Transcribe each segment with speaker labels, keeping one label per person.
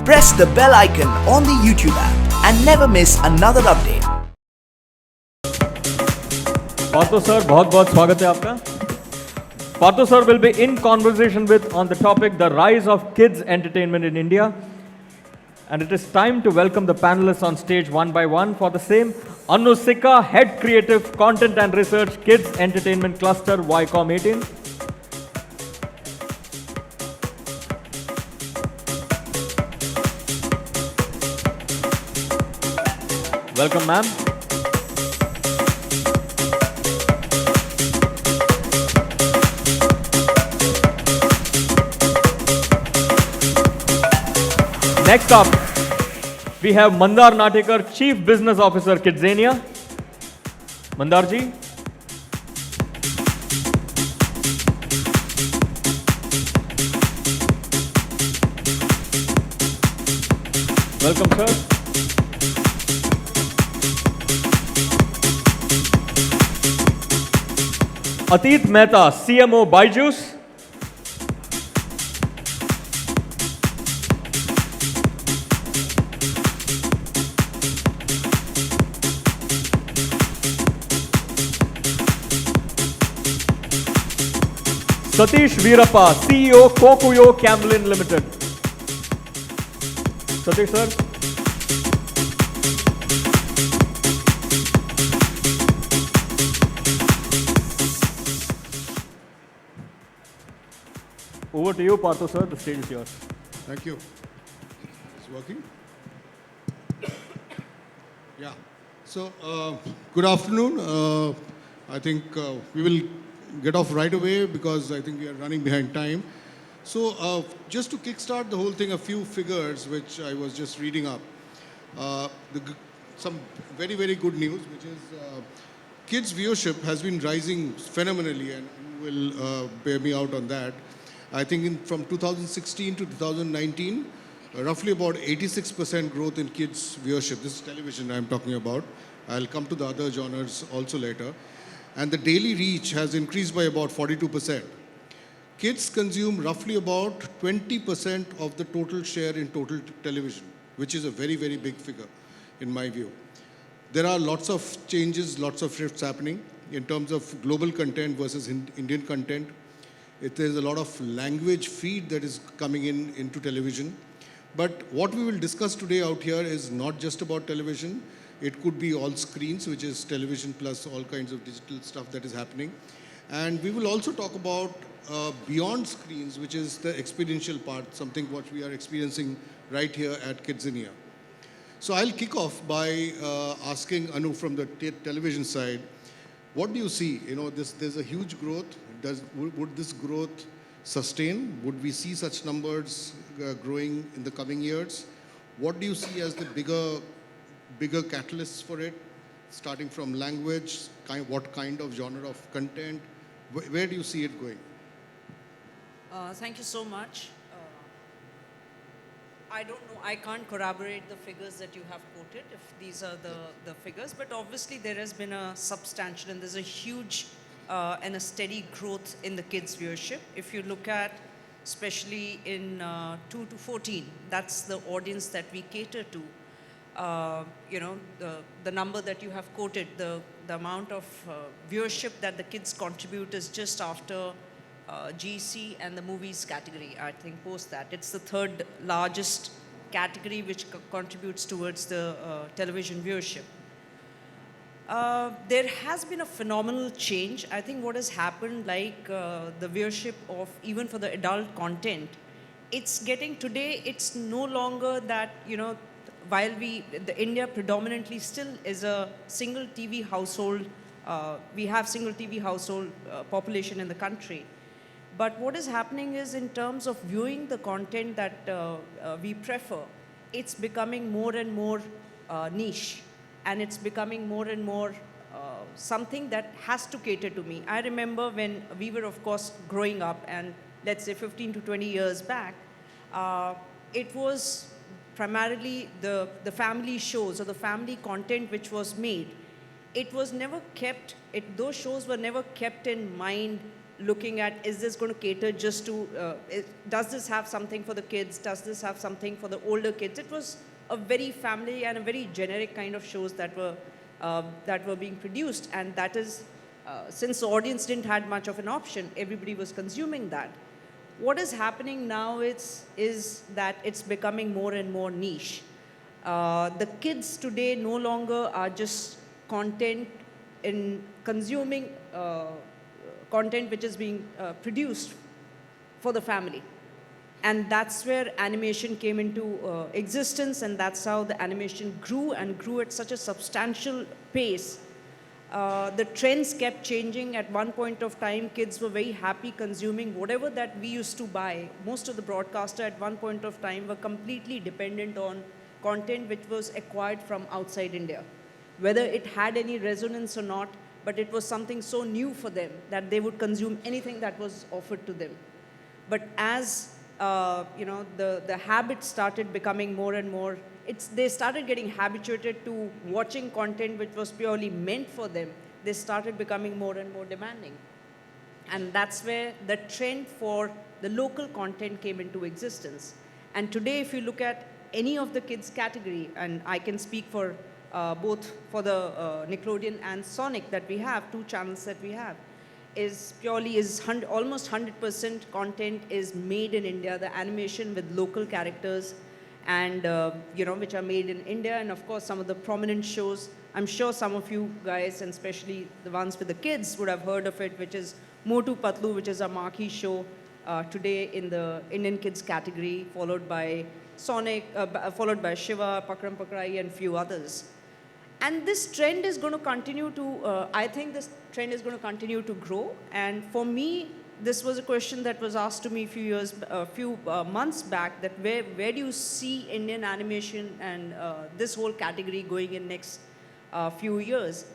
Speaker 1: press the bell icon on the YouTube app and never miss another update.
Speaker 2: Partho sir, बहुत स्वागत है आपका. Partho sir will be in conversation with on the topic the rise of kids entertainment in India. And it is time to welcome the panelists on stage one by one. For the same, Anu Sikka, Head Creative Content and Research, Kids Entertainment Cluster, YCOM 18. Welcome, ma'am. Next up, we have Mandar Natekar, Chief Business Officer, Kidzania. Mandar ji. Welcome, sir. Atit Mehta, CMO, Byju's. Satish Veerappa, CEO, Kokuyo Camlin Limited. Satish sir. Over to you, Partho sir. The stage is yours.
Speaker 3: Thank you. It's working? Yeah. So, good afternoon. I think we will get off right away because I think we are running behind time. So, just to kickstart the whole thing, a few figures which I was just reading up. Some very, very good news, which is kids' viewership has been rising phenomenally, and you will bear me out on that. I think from 2016 to 2019, roughly about 86% growth in kids' viewership. This is television I'm talking about. I'll come to the other genres also later. And the daily reach has increased by about 42%. Kids consume roughly about 20% of the total share in total television, which is a very, very big figure in my view. There are lots of changes, lots of shifts happening in terms of global content versus Indian content. There is a lot of language feed that is coming into television. But what we will discuss today out here is not just about television. It could be all screens, which is television plus all kinds of digital stuff that is happening. And we will also talk about beyond screens, which is the experiential part, something what we are experiencing right here at Kidzania. So I'll kick off by asking Anu from the television side, what do you see? You know, there's a huge growth. Would this growth sustain? Would we see such numbers growing in the coming years? What do you see as the bigger catalysts for it, starting from language, what kind of genre of content? Where do you see it going?
Speaker 4: Thank you so much. I don't know, I can't corroborate the figures that you have quoted, if these are the figures, but obviously there has been a substantial and there's a huge and a steady growth in the kids' viewership. If you look at, especially in 2 to 14, that's the audience that we cater to. You know, the number that you have quoted, the amount of viewership that the kids contribute is just after GC and the movies category, I think, post that. It's the third largest category which contributes towards the television viewership. There has been a phenomenal change. I think what has happened, like the viewership of even for the adult content, it's getting today, it's no longer that, you know, while the India predominantly still is a single TV household, we have single TV household population in the country. But what is happening is in terms of viewing the content that we prefer, it's becoming more and more niche. And it's becoming more and more something that has to cater to me. I remember when we were, of course, growing up, and let's say 15 to 20 years back, it was primarily the family shows or the family content which was made. It was never kept, those shows were never kept in mind looking at, is this going to cater just to, does this have something for the kids? Does this have something for the older kids? It was a very family and a very generic kind of shows that were being produced. And that is, since the audience didn't had much of an option, everybody was consuming that. What is happening now is that it's becoming more and more niche. The kids today no longer are just content in consuming content which is being produced for the family. And that's where animation came into existence, and that's how the animation grew and grew at such a substantial pace. The trends kept changing. At one point of time, kids were very happy consuming whatever that we used to buy. Most of the broadcasters at one point of time were completely dependent on content which was acquired from outside India. Whether it had any resonance or not, but it was something so new for them that they would consume anything that was offered to them. But as the habit started becoming more and more, they started getting habituated to watching content which was purely meant for them. They started becoming more and more demanding. And that's where the trend for the local content came into existence. And today, if you look at any of the kids category, and I can speak for both for the Nickelodeon and Sonic that we have, two channels that we have, almost 100% content is made in India, the animation with local characters and, which are made in India. And of course, some of the prominent shows, I'm sure some of you guys, and especially the ones with the kids, would have heard of it, which is Motu Patlu, which is a marquee show today in the Indian kids category, followed by Sonic, followed by Shiva, Pakram Pakrai, and few others. And this trend is going to continue to, I think this trend is going to continue to grow. And for me, this was a question that was asked to me a few months back, that where do you see Indian animation and this whole category going in next few years?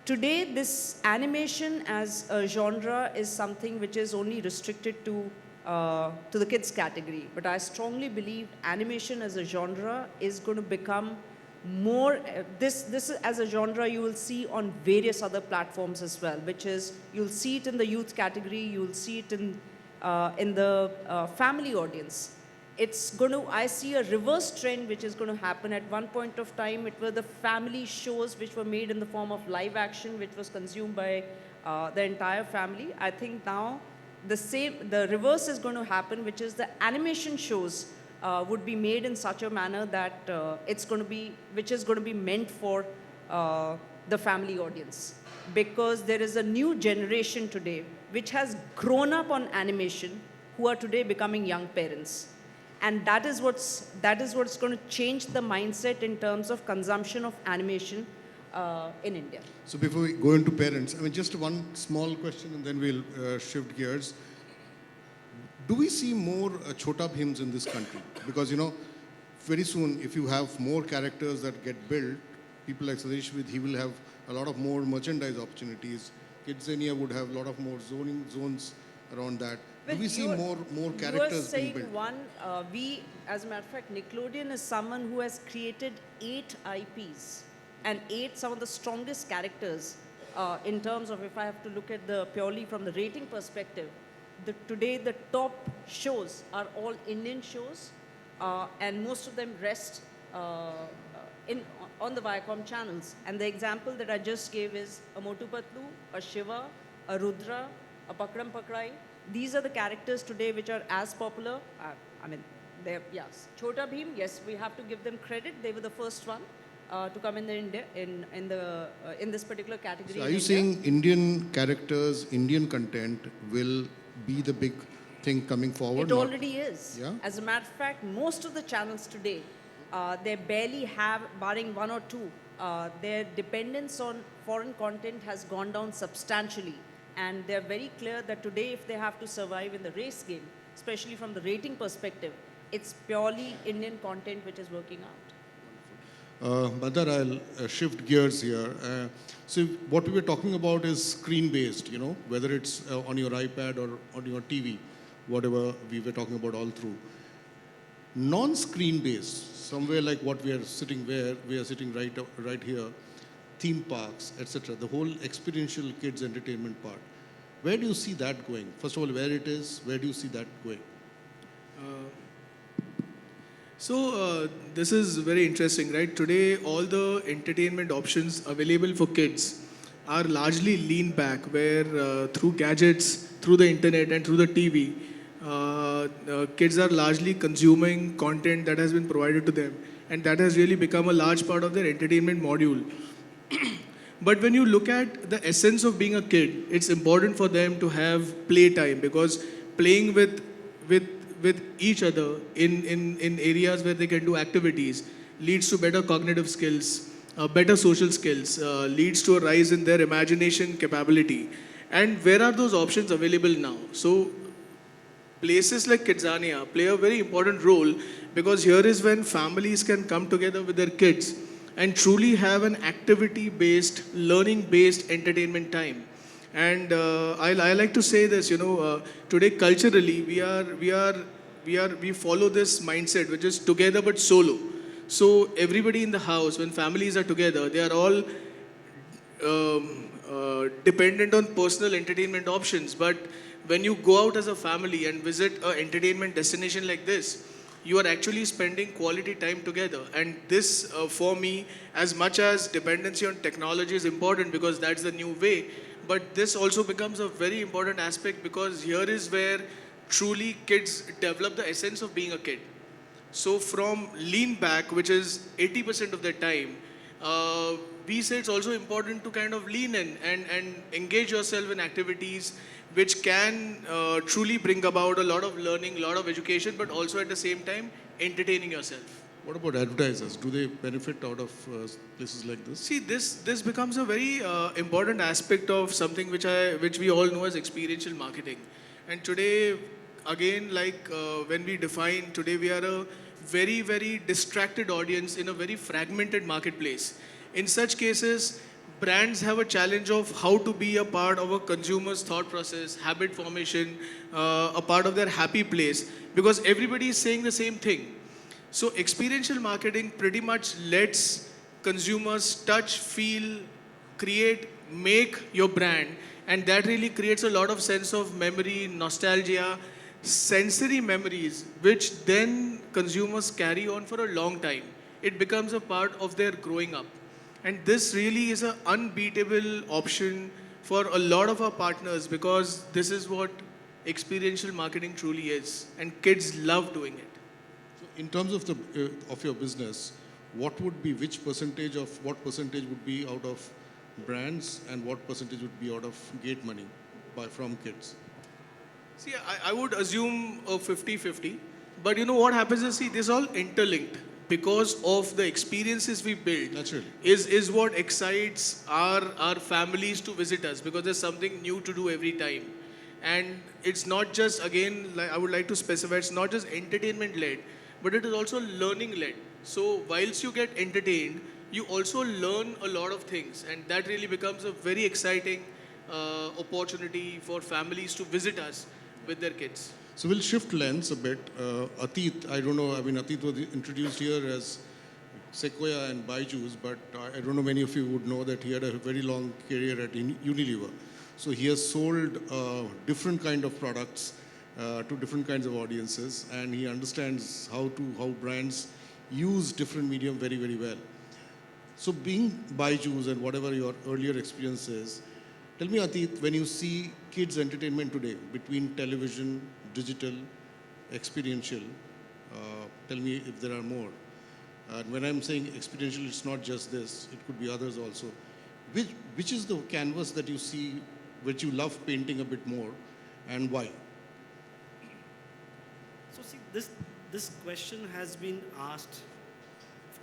Speaker 4: Today, this animation as a genre is something which is only restricted to the kids category. But I strongly believe animation as a genre is going to become more, this as a genre you will see on various other platforms as well, which is, you'll see it in the youth category, you'll see it in the family audience. I see a reverse trend which is going to happen. At one point of time, it were the family shows which were made in the form of live action, which was consumed by the entire family. I think now the reverse is going to happen, which is the animation shows would be made in such a manner that which is going to be meant for the family audience. Because there is a new generation today which has grown up on animation, who are today becoming young parents. And that is what's going to change the mindset in terms of consumption of animation in India.
Speaker 3: So before we go into parents, I mean, just one small question and then we'll shift gears. Do we see more Chhota Bhims in this country? Because, very soon, if you have more characters that get built, people like Sadesh Vidh, he will have a lot of more merchandise opportunities. Kidzania would have a lot of more zones around that.
Speaker 4: Well,
Speaker 3: do we see more characters being built?
Speaker 4: As a matter of fact, Nickelodeon is someone who has created 8 IPs and 8 some of the strongest characters in terms of, if I have to look at purely from the rating perspective. Today, the top shows are all Indian shows, and most of them rest on the Viacom channels. And the example that I just gave is a Motu Patlu, a Shiva, a Rudra, a Pakram Pakrai. These are the characters today which are as popular. Chhota Bheem, yes, we have to give them credit. They were the first one to come in this particular category.
Speaker 3: So are you saying Indian characters, Indian content will be the big thing coming forward?
Speaker 4: It already is.
Speaker 3: Yeah?
Speaker 4: As a matter of fact, most of the channels today, they barely have, barring one or two, their dependence on foreign content has gone down substantially. And they're very clear that today, if they have to survive in the race game, especially from the rating perspective, it's purely Indian content which is working out.
Speaker 3: Madar, I'll shift gears here. So what we were talking about is screen-based, whether it's on your iPad or on your TV, whatever we were talking about all through. Non-screen-based, somewhere like what we are sitting right here, theme parks, etc., the whole experiential kids entertainment part. Where do you see that going? First of all, where it is, where do you see that going?
Speaker 5: This is very interesting, right? Today, all the entertainment options available for kids are largely lean back, where through gadgets, through the internet, and through the TV, kids are largely consuming content that has been provided to them, and that has really become a large part of their entertainment module. But when you look at the essence of being a kid, it's important for them to have playtime, because playing with with each other in areas where they can do activities leads to better cognitive skills, better social skills, leads to a rise in their imagination capability. And where are those options available now? So places like Kidzania play a very important role, because here is when families can come together with their kids and truly have an activity-based, learning-based entertainment time. And I like to say this, today culturally we follow this mindset, which is together but solo. So everybody in the house, when families are together, they are all dependent on personal entertainment options. But when you go out as a family and visit an entertainment destination like this, you are actually spending quality time together. And this, for me, as much as dependency on technology is important because that's the new way, but this also becomes a very important aspect, because here is where truly kids develop the essence of being a kid. So from lean back, which is 80% of their time, we say it's also important to kind of lean in and engage yourself in activities which can truly bring about a lot of learning, a lot of education, but also at the same time entertaining yourself.
Speaker 3: What about advertisers? Do they benefit out of places like this?
Speaker 5: See, this becomes a very important aspect of something which we all know as experiential marketing. And today, again, like when we define, today we are a very, very distracted audience in a very fragmented marketplace. In such cases, brands have a challenge of how to be a part of a consumer's thought process, habit formation, a part of their happy place, because everybody is saying the same thing. So experiential marketing pretty much lets consumers touch, feel, create, make your brand, and that really creates a lot of sense of memory, nostalgia, sensory memories, which then consumers carry on for a long time. It becomes a part of their growing up. And this really is an unbeatable option for a lot of our partners, because this is what experiential marketing truly is, and kids love doing it.
Speaker 3: So in terms of the of your business, what would be what percentage would be out of brands and what percentage would be out of gate money from kids?
Speaker 5: See, I would assume a 50-50. But you know what happens is, see, this all interlinked because of the experiences we build.
Speaker 3: Naturally.
Speaker 5: Is what excites our families to visit us, because there's something new to do every time. And it's not just, again, like I would like to specify, it's not just entertainment led, but it is also learning led. So whilst you get entertained, you also learn a lot of things, and that really becomes a very exciting opportunity for families to visit us with their kids.
Speaker 3: So we'll shift lens a bit. Atit, I don't know, I mean, Atit was introduced here as Sequoia and Byju's, but I don't know many of you would know that he had a very long career at Unilever. So he has sold different kind of products to different kinds of audiences, and he understands how brands use different medium very, very well. So being Byju's and whatever your earlier experience is, tell me, Atit, when you see kids' entertainment today between television, digital, experiential, tell me if there are more. And when I'm saying experiential, it's not just this, it could be others also. Which is the canvas that you see, which you love painting a bit more, and why?
Speaker 6: So see, this question has been asked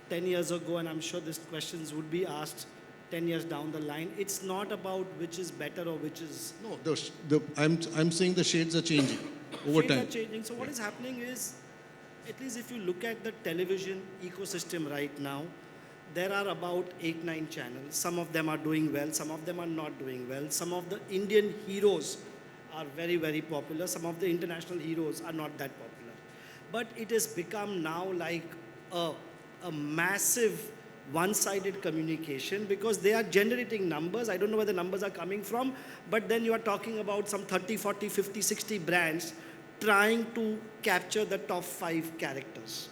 Speaker 6: 10 years ago, and I'm sure these questions would be asked 10 years down the line. It's not about which is better or which is...
Speaker 3: No, I'm saying the shades are changing over
Speaker 6: Shades
Speaker 3: time.
Speaker 6: are changing. So what is happening is, at least if you look at the television ecosystem right now, there are about 8-9 channels. Some of them are doing well, some of them are not doing well. Some of the Indian heroes are very, very popular. Some of the international heroes are not that popular. But it has become now like a massive one-sided communication because they are generating numbers. I don't know where the numbers are coming from, but then you are talking about some 30, 40, 50, 60 brands trying to capture the top 5 characters.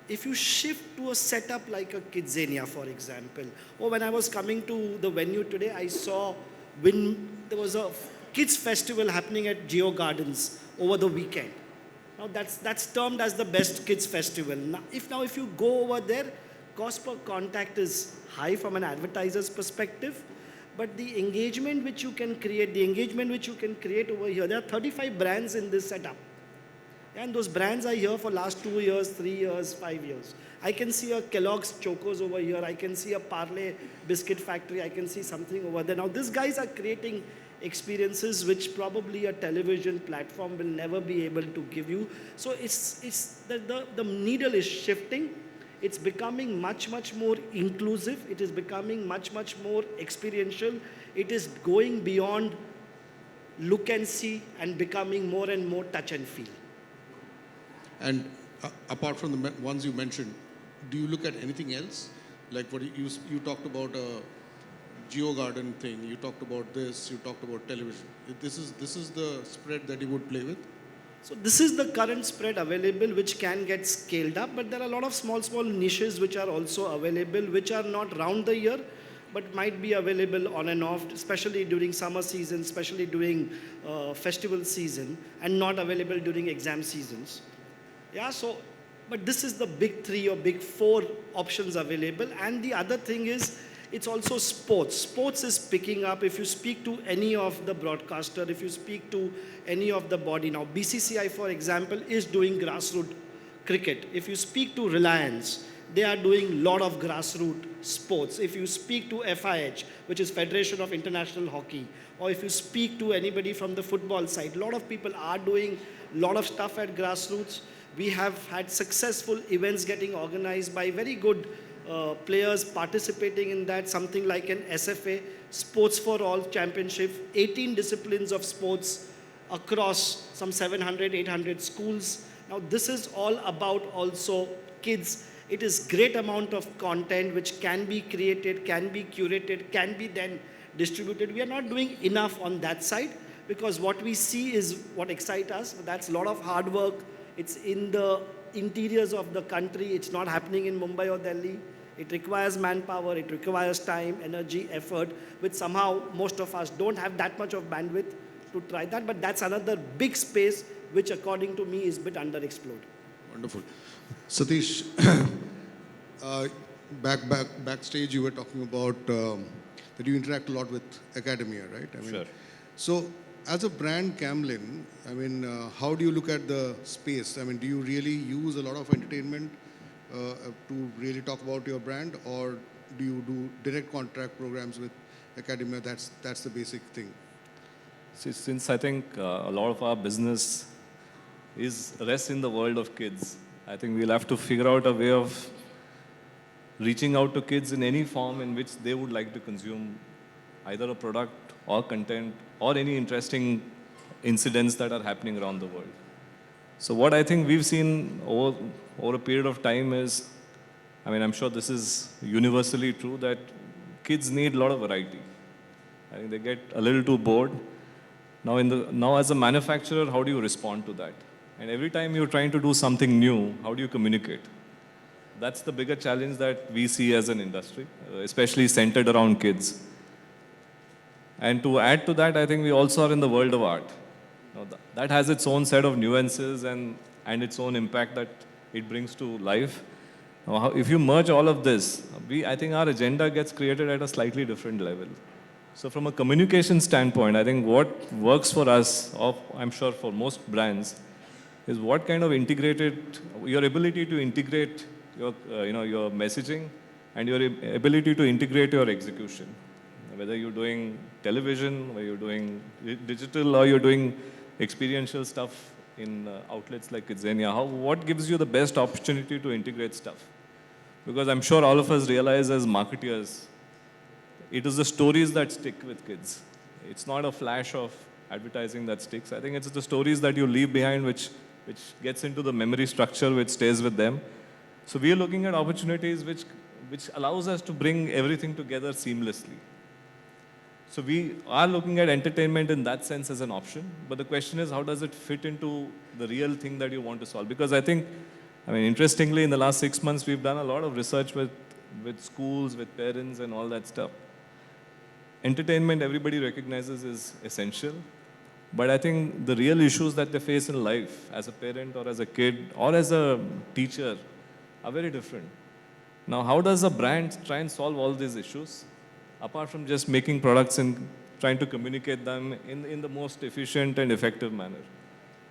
Speaker 6: If you shift to a setup like a Kidzania, for example, or when I was coming to the venue today, I saw there was a kids festival happening at Geo Gardens over the weekend. Now that's termed as the best kids festival. Now if you go over there, cost per contact is high from an advertiser's perspective, but the engagement which you can create, over here, there are 35 brands in this setup. And those brands are here for last 2 years, 3 years, 5 years. I can see a Kellogg's Chocos over here. I can see a Parle Biscuit Factory. I can see something over there. Now, these guys are creating experiences which probably a television platform will never be able to give you. So the needle is shifting. It's becoming much, much more inclusive. It is becoming much, much more experiential. It is going beyond look and see and becoming more and more touch and feel.
Speaker 3: And apart from the ones you mentioned, do you look at anything else? Like what you talked about a Geo Garden thing, you talked about this, you talked about television. This is the spread that you would play with?
Speaker 6: So this is the current spread available which can get scaled up, but there are a lot of small niches which are also available, which are not round the year, but might be available on and off, especially during summer season, especially during festival season, and not available during exam seasons. Yeah, so, but this is the big 3 or big 4 options available. And the other thing is, it's also sports. Sports is picking up. If you speak to any of the broadcaster, if you speak to any of the body now, BCCI, for example, is doing grassroots cricket. If you speak to Reliance, they are doing a lot of grassroots sports. If you speak to FIH, which is Federation of International Hockey, or if you speak to anybody from the football side, a lot of people are doing a lot of stuff at grassroots. We have had successful events getting organized by very good players participating in that, something like an SFA, Sports for All Championship, 18 disciplines of sports across some 700, 800 schools. Now this is all about also kids. It is great amount of content which can be created, can be curated, can be then distributed. We are not doing enough on that side because what we see is what excites us. That's a lot of hard work. It's in the interiors of the country. It's not happening in Mumbai or Delhi. It requires manpower. It requires time, energy, effort, which somehow most of us don't have that much of bandwidth to try that. But that's another big space which, according to me, is a bit underexplored.
Speaker 3: Wonderful. Satish, backstage you were talking about that you interact a lot with academia, right? I mean,
Speaker 2: Sure.
Speaker 3: So, as a brand, Camlin, I mean, how do you look at the space? I mean, do you really use a lot of entertainment to really talk about your brand, or do you do direct contract programs with academia? That's the basic thing.
Speaker 7: See, since I think a lot of our business rests in the world of kids, I think we'll have to figure out a way of reaching out to kids in any form in which they would like to consume either a product or content or any interesting incidents that are happening around the world. So what I think we've seen over a period of time is, I mean, I'm sure this is universally true, that kids need a lot of variety. I think they get a little too bored. Now as a manufacturer, how do you respond to that? And every time you're trying to do something new, how do you communicate? That's the bigger challenge that we see as an industry, especially centered around kids. And to add to that, I think we also are in the world of art. Now, that has its own set of nuances and its own impact that it brings to life. Now, if you merge all of this, I think our agenda gets created at a slightly different level. So from a communication standpoint, I think what works for us, or I'm sure for most brands, is what kind of your ability to integrate your messaging and your ability to integrate your execution. Whether you're doing television, whether you're doing digital, or you're doing experiential stuff in outlets like Kidzania, what gives you the best opportunity to integrate stuff? Because I'm sure all of us realize as marketeers, it is the stories that stick with kids. It's not a flash of advertising that sticks. I think it's the stories that you leave behind which gets into the memory structure, which stays with them. So we are looking at opportunities which which allows us to bring everything together seamlessly. So we are looking at entertainment in that sense as an option, but the question is, how does it fit into the real thing that you want to solve? Because I think, interestingly, in the last 6 months, we've done a lot of research with schools, with parents, and all that stuff. Entertainment, everybody recognizes, is essential, but I think the real issues that they face in life, as a parent or as a kid or as a teacher, are very different. Now, how does a brand try and solve all these issues, apart from just making products and trying to communicate them in the most efficient and effective manner?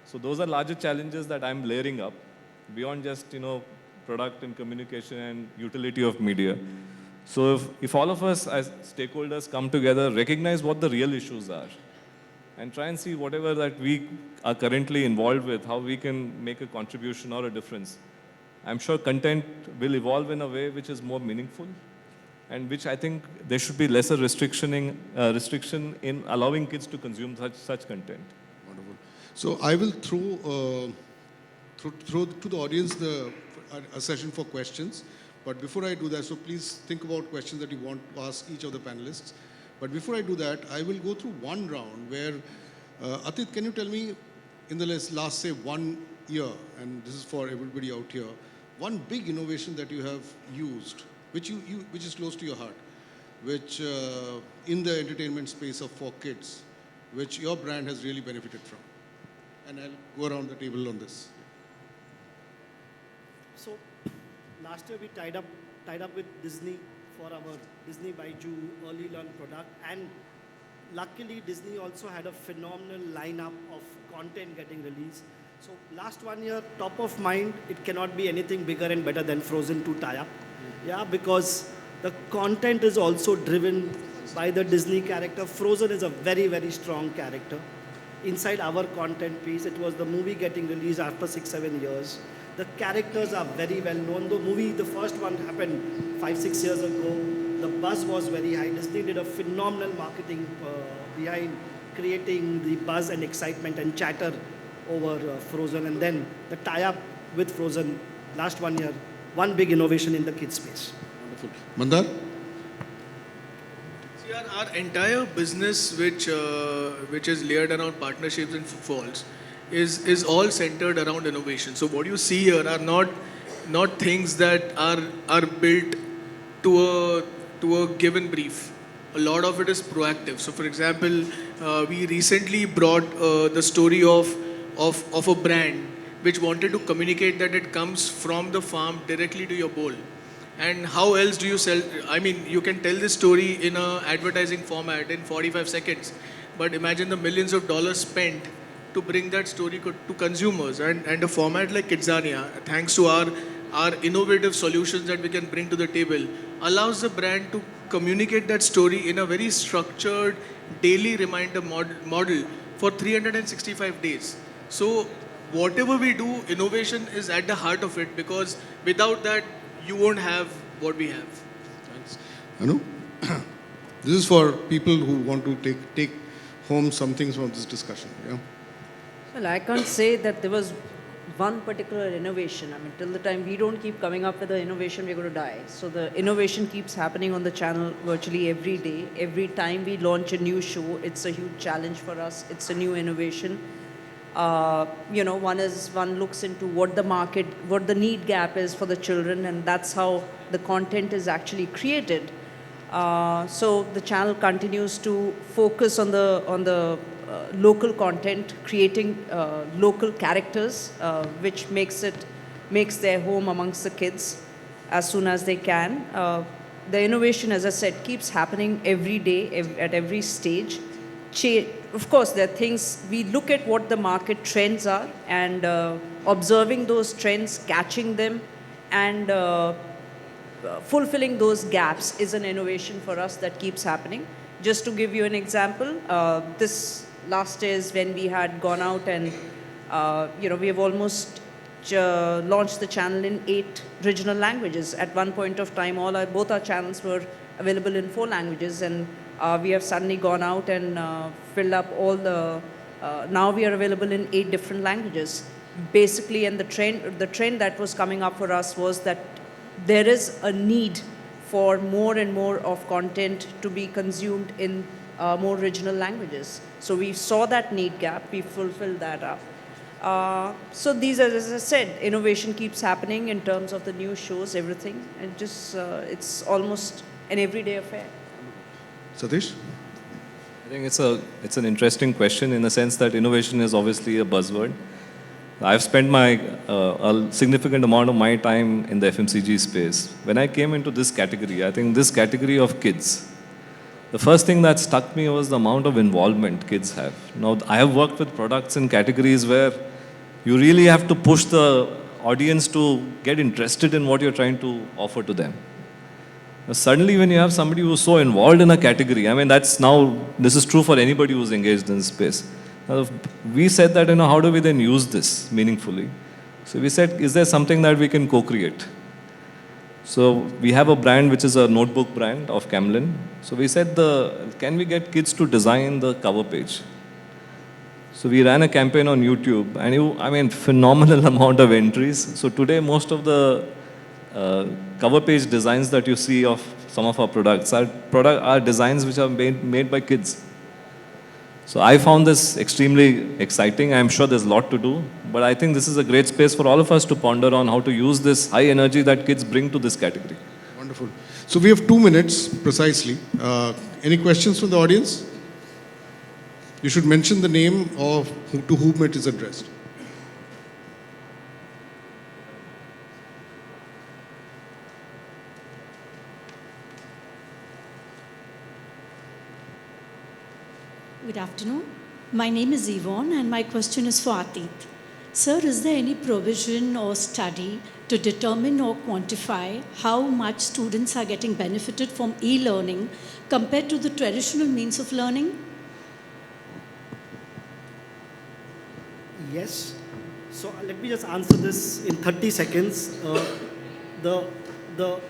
Speaker 7: So those are larger challenges that I'm layering up beyond just, product and communication and utility of media. So if all of us as stakeholders come together, recognize what the real issues are, and try and see whatever that we are currently involved with, how we can make a contribution or a difference, I'm sure content will evolve in a way which is more meaningful, and which I think there should be lesser restriction in allowing kids to consume such content.
Speaker 3: Wonderful. So I will throw to the audience a session for questions. But before I do that, so please think about questions that you want to ask each of the panelists. But before I do that, I will go through one round where, Atit, can you tell me, in the last say 1 year, and this is for everybody out here, one big innovation that you have used, which is close to your heart, which in the entertainment space for kids, which your brand has really benefited from? And I'll go around the table on this.
Speaker 6: So last year we tied up with Disney for our Disney Baiju early learn product, and luckily Disney also had a phenomenal lineup of content getting released. So last 1 year, top of mind, it cannot be anything bigger and better than Frozen 2 tie-up. Yeah, because the content is also driven by the Disney character. Frozen is a very, very strong character. Inside our content piece, it was the movie getting released after 6-7 years. The characters are very well known. The movie, the first one happened 5-6 years ago. The buzz was very high. Disney did a phenomenal marketing behind creating the buzz and excitement and chatter over Frozen. And then the tie-up with Frozen last 1 year, one big innovation in the kids space.
Speaker 3: Wonderful. Mandar?
Speaker 5: See, our entire business, which is layered around partnerships and footfalls, is all centered around innovation. So what you see here are not things that are built to a given brief. A lot of it is proactive. So for example, we recently brought the story of a brand which wanted to communicate that it comes from the farm directly to your bowl. And how else do you sell? You can tell this story in an advertising format in 45 seconds, but imagine the millions of dollars spent to bring that story to consumers. And a format like Kidzania, thanks to our innovative solutions that we can bring to the table, allows the brand to communicate that story in a very structured daily reminder model for 365 days. So whatever we do, innovation is at the heart of it, because without that, you won't have what we have.
Speaker 3: Thanks. Anu? This is for people who want to take home some things from this discussion. Yeah?
Speaker 4: Well, I can't say that there was one particular innovation. Till the time we don't keep coming up with the innovation, we're going to die. So the innovation keeps happening on the channel virtually every day. Every time we launch a new show, it's a huge challenge for us. It's a new innovation. One looks into what the need gap is for the children, and that's how the content is actually created. So the channel continues to focus on the local content, creating local characters, which makes their home amongst the kids as soon as they can. The innovation, as I said, keeps happening every day, at every stage. Of course, there are things, we look at what the market trends are, and observing those trends, catching them, and fulfilling those gaps is an innovation for us that keeps happening. Just to give you an example, this last is when we had gone out and, we have almost launched the channel in 8 regional languages. At one point of time, both our channels were available in 4 languages, and we have suddenly gone out and filled up all now we are available in 8 different languages. Basically, and the trend that was coming up for us was that there is a need for more and more of content to be consumed in more regional languages. So we saw that need gap, we fulfilled that up. So these, as I said, innovation keeps happening in terms of the new shows, everything, and just it's almost an everyday affair.
Speaker 3: Satish?
Speaker 7: I think it's an interesting question in the sense that innovation is obviously a buzzword. I've spent a significant amount of my time in the FMCG space. When I came into this category, I think this category of kids, the first thing that struck me was the amount of involvement kids have. Now, I have worked with products in categories where you really have to push the audience to get interested in what you're trying to offer to them. Now, suddenly, when you have somebody who's so involved in a category, I mean, this is true for anybody who's engaged in this space. Now, we said that, how do we then use this meaningfully? So we said, is there something that we can co-create? So we have a brand which is a notebook brand of Camlin. So we said, can we get kids to design the cover page? So we ran a campaign on YouTube, and phenomenal amount of entries. So today, most of the cover page designs that you see of some of our products are designs which are made by kids. So I found this extremely exciting. I'm sure there's a lot to do, but I think this is a great space for all of us to ponder on how to use this high energy that kids bring to this category.
Speaker 3: Wonderful. So we have 2 minutes precisely. Any questions from the audience? You should mention the name to whom it is addressed.
Speaker 8: Good afternoon. My name is Yvonne and my question is for Atit. Sir, is there any provision or study to determine or quantify how much students are getting benefited from e-learning compared to the traditional means of learning?
Speaker 6: Yes. So let me just answer this in 30 seconds. The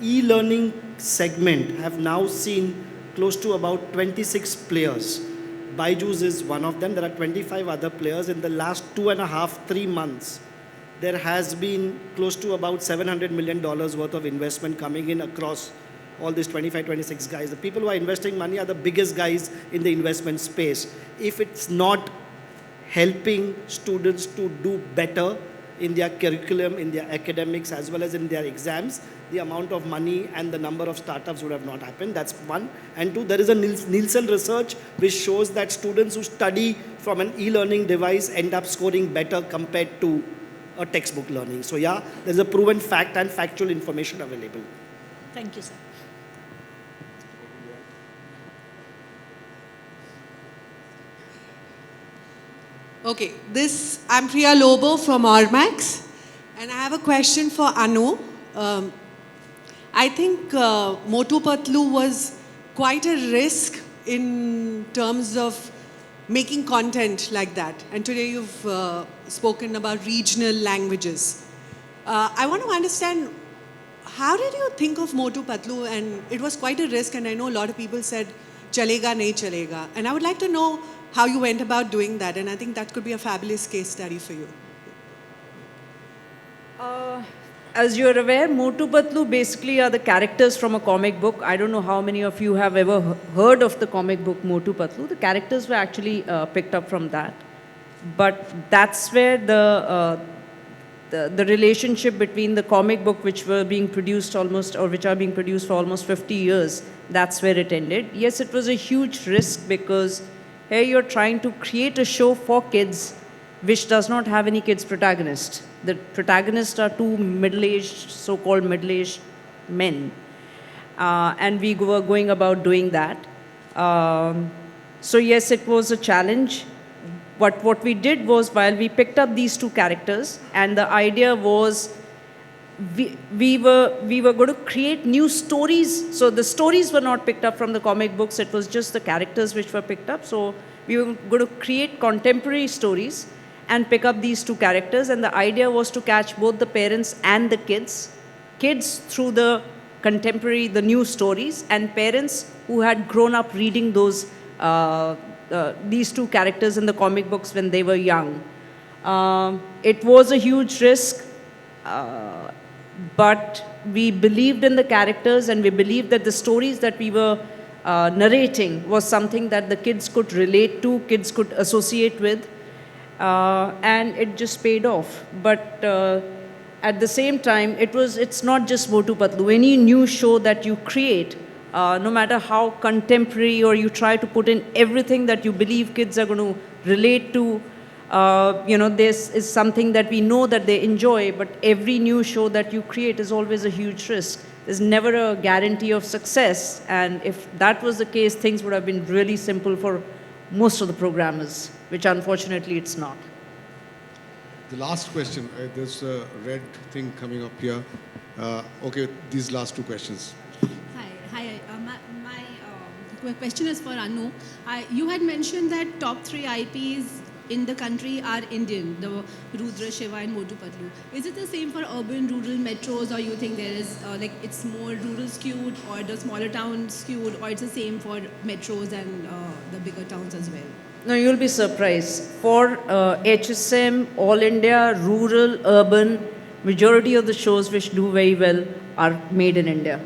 Speaker 6: e-learning segment have now seen close to about 26 players. Byju's is one of them. There are 25 other players. In the last 2.5, 3 months, there has been close to about $700 million worth of investment coming in across all these 25, 26 guys. The people who are investing money are the biggest guys in the investment space. If it's not helping students to do better in their curriculum, in their academics, as well as in their exams, the amount of money and the number of startups would have not happened. That's one. And two, there is a Nielsen research which shows that students who study from an e-learning device end up scoring better compared to a textbook learning. So yeah, there's a proven fact and factual information available.
Speaker 8: Thank you, sir.
Speaker 9: Okay, I'm Priya Lobo from Ormax, and I have a question for Anu. I think Motu Patlu was quite a risk in terms of making content like that. And today you've spoken about regional languages. I want to understand, how did you think of Motu Patlu? And it was quite a risk, and I know a lot of people said, chalega nahi chalega. And I would like to know how you went about doing that, and I think that could be a fabulous case study for you.
Speaker 4: As you're aware, Motu Patlu basically are the characters from a comic book. I don't know how many of you have ever heard of the comic book Motu Patlu. The characters were actually picked up from that. But that's where the relationship between the comic book which were being produced which are being produced for almost 50 years, that's where it ended. Yes, it was a huge risk because here you're trying to create a show for kids which does not have any kids protagonist. The protagonists are two middle-aged, so-called middle-aged men. And we were going about doing that. So yes, it was a challenge. But what we did was, while we picked up these two characters, and the idea was we were going to create new stories. So the stories were not picked up from the comic books. It was just the characters which were picked up. So we were going to create contemporary stories and pick up these two characters. And the idea was to catch both the parents and the kids. Kids through the contemporary, the new stories, and parents who had grown up reading those these two characters in the comic books when they were young. It was a huge risk, but we believed in the characters and we believed that the stories that we were narrating was something that the kids could relate to, kids could associate with, and it just paid off. But at the same time, it's not just Motu Patlu. Any new show that you create, no matter how contemporary, or you try to put in everything that you believe kids are going to relate to, this is something that we know that they enjoy, but every new show that you create is always a huge risk. There's never a guarantee of success, and if that was the case, things would have been really simple for most of the programmers, which unfortunately it's not.
Speaker 3: The last question, there's a red thing coming up here. Okay, these last two questions.
Speaker 10: Hi. My question is for Anu. You had mentioned that top 3 IPs in the country are Indian, the Rudra, Shiva and Motu Patlu. Is it the same for urban, rural, metros, or you think there is, it's more rural skewed or the smaller towns skewed, or it's the same for metros and the bigger towns as well?
Speaker 4: No, you'll be surprised. For HSM, All India, rural, urban, majority of the shows which do very well are made in India.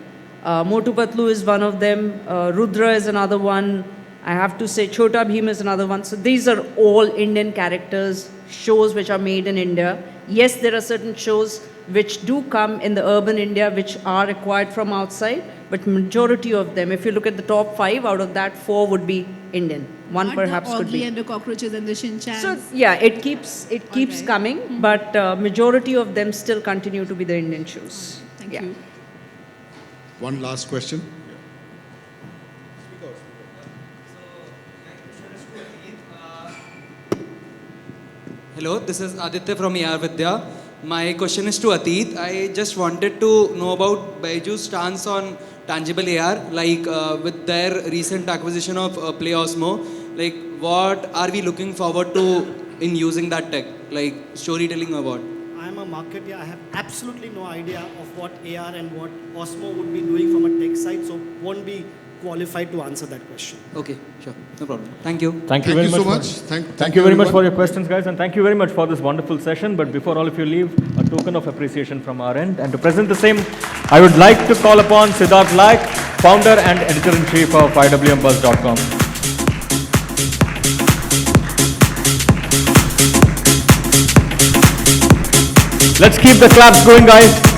Speaker 4: Motu Patlu is one of them. Rudra is another one. I have to say Chota Bheem is another one. So these are all Indian characters, shows which are made in India. Yes, there are certain shows which do come in the urban India which are acquired from outside, but majority of them, if you look at the top 5, out of that 4 would be Indian. One
Speaker 10: Not
Speaker 4: perhaps
Speaker 10: the
Speaker 4: could
Speaker 10: Oggy
Speaker 4: be.
Speaker 10: and the Cockroaches and the Shin-Chans.
Speaker 4: So yeah, it keeps
Speaker 10: Alright.
Speaker 4: coming, but majority of them still continue to be the Indian shows.
Speaker 10: Thank
Speaker 4: Yeah.
Speaker 10: you.
Speaker 3: One last question.
Speaker 11: Hello, this is Aditya from AR Vidya. My question is to Atit. I just wanted to know about Byju's stance on tangible AR, with their recent acquisition of Play Osmo. What are we looking forward to in using that tech, storytelling or what?
Speaker 6: I'm a marketer. I have absolutely no idea of what AR and what Osmo would be doing from a tech side, so won't be qualified to answer that question.
Speaker 11: Okay, sure, no problem. Thank you.
Speaker 2: Thank you
Speaker 3: Thank
Speaker 2: very
Speaker 3: you
Speaker 2: much.
Speaker 3: so much.
Speaker 2: Thank you very much for your questions, guys, and thank you very much for this wonderful session. But before all of you leave, a token of appreciation from our end. And to present the same, I would like to call upon Siddharth Laik, founder and editor-in-chief of IWMBuzz.com. Let's keep the claps going, guys.